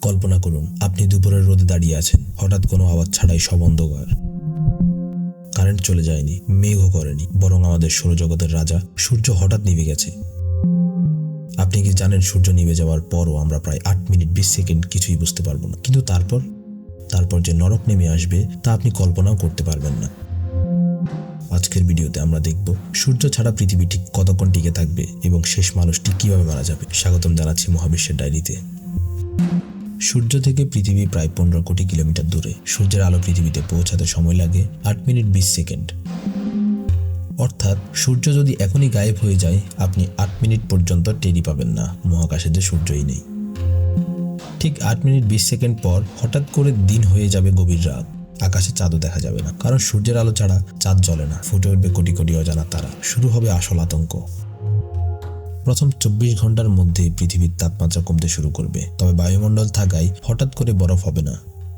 কল্পনা করুন আপনি দুপুরের রোদে দাঁড়িয়ে আছেন, হঠাৎ কোনো আওয়াজ ছাড়াই সব অন্ধকার। কারেন্ট চলে যায়নি, মেঘও করেনি, বরং আমাদের সৌরজগতের রাজা সূর্য হঠাৎ নিভে গেছে। আপনি কি জানেন সূর্য নিভে যাওয়ার পরও আমরা প্রায় 8 মিনিট 20 সেকেন্ড কিছুই বুঝতে পারবো না, কিন্তু তারপর যে নরক নেমে আসবে তা আপনি কল্পনাও করতে পারবেন না। আজকের ভিডিওতে আমরা দেখব সূর্য ছাড়া পৃথিবী ঠিক কতক্ষণ টিকে থাকবে এবং শেষ মানুষটি কিভাবে মারা যাবে। স্বাগতম জানাচ্ছি মহাবিশ্বের ডায়েরিতে। সূর্য থেকে পৃথিবী প্রায় 15 কোটি কিলোমিটার দূরে। সূর্যের আলো পৃথিবীতে পৌঁছাতে সময় লাগে 8 মিনিট 20 সেকেন্ড। অর্থাৎ সূর্য যদি এখনই গায়েব হয়ে যায়, আপনি 8 মিনিট পর্যন্ত টেরই পাবেন না মহাকাশে যে সূর্যই নেই। ঠিক 8 মিনিট 20 সেকেন্ড পর হঠাৎ করে দিন হয়ে যাবে গভীর রাত। আকাশে চাঁদও দেখা যাবে না, কারণ সূর্যের আলো ছাড়া চাঁদ জ্বলে না। ফুটে উঠবে কোটি কোটি অজানা তারা। শুরু হবে আসল আতঙ্ক। প্রথম 24 ঘন্টার মধ্যে পৃথিবীর তাপমাত্রা কমতে শুরু করবে, তবে বায়ুমণ্ডল থাকায় হঠাৎ করে বরফ হবে না।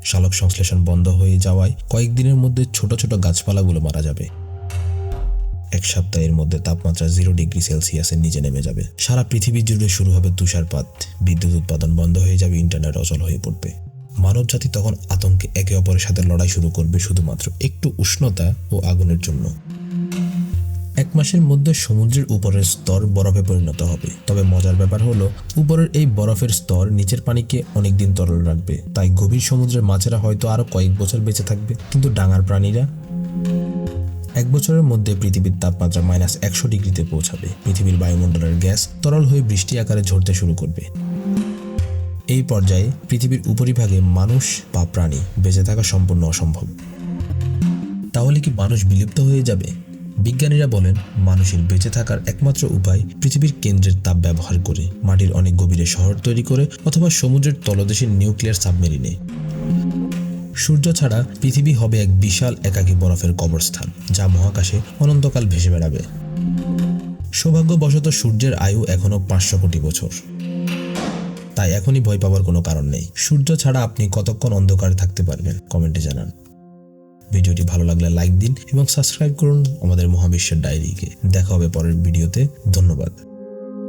সালোক সংশ্লেষণ বন্ধ হয়ে যাওয়ায় কয়েকদিনের মধ্যে ছোট ছোট গাছপালাগুলো মারা যাবে। এক সপ্তাহের মধ্যে তাপমাত্রা 0 ডিগ্রি সেলসিয়াসের নিচে নেমে যাবে। সারা পৃথিবী জুড়ে শুরু হবে তুষারপাত। বিদ্যুৎ উৎপাদন বন্ধ হয়ে যাবে, ইন্টারনেট অচল হয়ে পড়বে। মানব জাতি তখন আতঙ্কে একে অপরের সাথে লড়াই শুরু করবে, শুধুমাত্র একটু উষ্ণতা ও আগুনের জন্য। 1 মাসের মধ্যে সমুদ্রের উপরের স্তর বরফে পরিণত হবে। তবে মজার ব্যাপার হলো, উপরের এই বরফের স্তর নিচের পানিকে অনেকদিন তরল রাখবে। তাই গভীর সমুদ্রের মাছেরা হয়তো আরো কয়েক বছর বেঁচে থাকবে, কিন্তু ডাঙার প্রাণীরা 1 বছরের মধ্যে পৃথিবীর তাপমাত্রা -100 ডিগ্রিতে পৌঁছাবে। পৃথিবীর বায়ুমণ্ডলের গ্যাস তরল হয়ে বৃষ্টি আকারে ঝরতে শুরু করবে। এই পর্যায়ে পৃথিবীর উপরিভাগে মানুষ বা প্রাণী বেঁচে থাকা সম্পূর্ণ অসম্ভব। তাহলে কি মানুষ বিলুপ্ত হয়ে যাবে? বিজ্ঞানীরা বলেন, মানুষের বেঁচে থাকার একমাত্র উপায় পৃথিবীর কেন্দ্রের তাপ ব্যবহার করে, মাটির অনেক গভীরে শহর তৈরি করে, অথবা সমুদ্রের তলদেশের নিউক্লিয়ার সাবমেরিনে। সূর্য ছাড়া পৃথিবী হবে এক বিশাল একাকী বরফের কবরস্থান, যা মহাকাশে অনন্তকাল ভেসে বেড়াবে। সৌভাগ্যবশত সূর্যের আয়ু এখনো 500 কোটি বছর। তাই এখনই ভয় পাওয়ার কোনো কারণ নেই। সূর্য ছাড়া আপনি কতক্ষণ অন্ধকারে থাকতে পারবেন, কমেন্টে জানান। ভিডিওটি ভালো লাগলে লাইক দিন এবং সাবস্ক্রাইব করুন আমাদের মহাবিশ্বের ডায়েরিকে। দেখা হবে পরের ভিডিওতে। ধন্যবাদ।